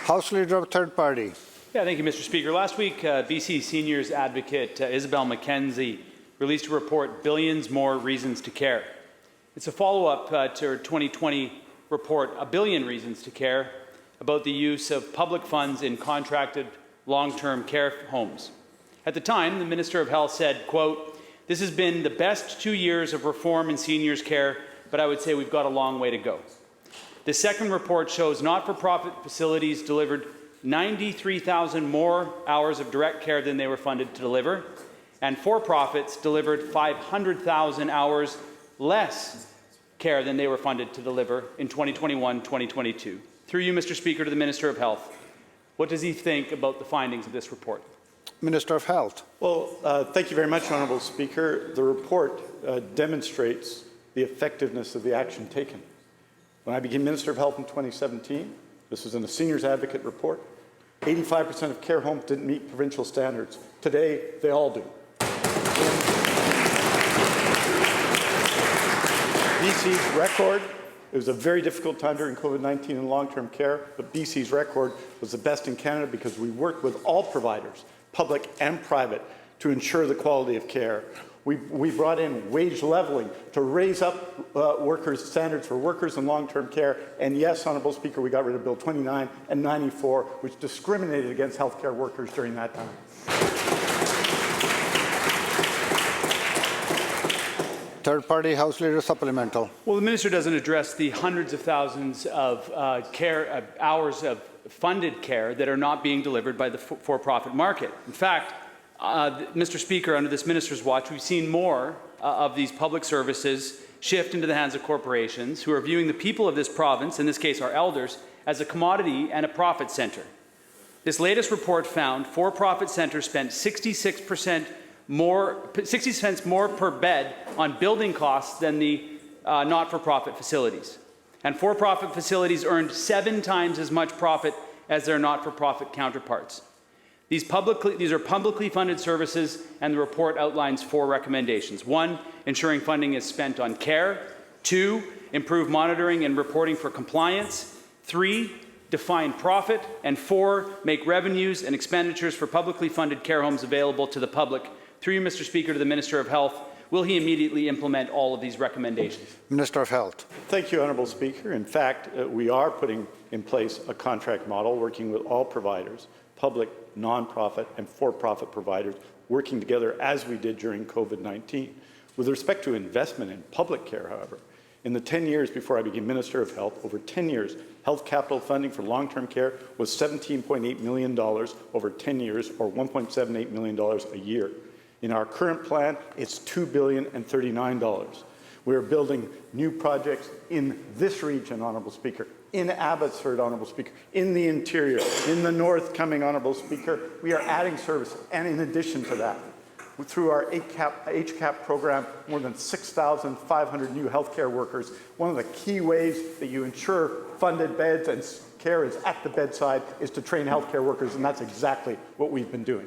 House Leader of Third Party. Yeah, thank you, Mr. Speaker. Last week, BC Seniors Advocate Isobel Mackenzie released a report, Billions More Reasons to Care. It's a follow-up to her 2020 report, A Billion Reasons to Care, about the use of public funds in contracted long-term care homes. At the time, the Minister of Health said, quote, "This has been the best 2 years of reform in seniors care, but I would say we've got a long way to go." The second report shows not-for-profit facilities delivered 93,000 more hours of direct care than they were funded to deliver, and for-profits delivered 500,000 hours less care than they were funded to deliver in 2021-2022. Through you, Mr. Speaker, to the Minister of Health, what does he think about the findings of this report? Minister of Health. Well, thank you very much, Honourable Speaker. The report demonstrates the effectiveness of the action taken. When I became Minister of Health in 2017, this was in a Seniors Advocate report, 85% of care homes didn't meet provincial standards. Today, they all do. BC's record, it was a very difficult time during COVID-19 in long-term care, but BC's record was the best in Canada because we worked with all providers, public and private, to ensure the quality of care. We brought in wage leveling to raise up standards for workers in long-term care. And yes, Honourable Speaker, we got rid of Bill 29 and 94, which discriminated against healthcare workers during that time. Third Party House Leader Supplemental. Well, the Minister doesn't address the hundreds of thousands of hours of funded care that are not being delivered by the for-profit market. In fact, Mr. Speaker, under this Minister's watch, we've seen more of these public services shift into the hands of corporations who are viewing the people of this province, in this case our elders, as a commodity and a profit centre. This latest report found for-profit centres spent 60 cents more per bed on building costs than the not-for-profit facilities. And for-profit facilities earned 7 times as much profit as their not-for-profit counterparts. These are publicly funded services, and the report outlines 4 recommendations. 1, ensuring funding is spent on care. 2, improve monitoring and reporting for compliance. 3, define profit. And 4, make revenues and expenditures for publicly funded care homes available to the public. Through you, Mr. Speaker, to the Minister of Health, will he immediately implement all of these recommendations? Minister of Health. Thank you, Honourable Speaker. In fact, we are putting in place a contract model working with all providers, public, non-profit and for-profit providers, working together as we did during COVID-19. With respect to investment in public care, however, in the 10 years before I became Minister of Health, over 10 years, health capital funding for long-term care was $17.8 million over 10 years, or $1.78 million a year. In our current plan, it's $2.039 billion. We are building new projects in this region, Honourable Speaker, in Abbotsford, Honourable Speaker, in the interior, in the north coming, Honourable Speaker. We are adding service, and in addition to that, through our HCAP program, more than 6,500 new healthcare workers. One of the key ways that you ensure funded beds and care is at the bedside is to train healthcare workers, and that's exactly what we've been doing.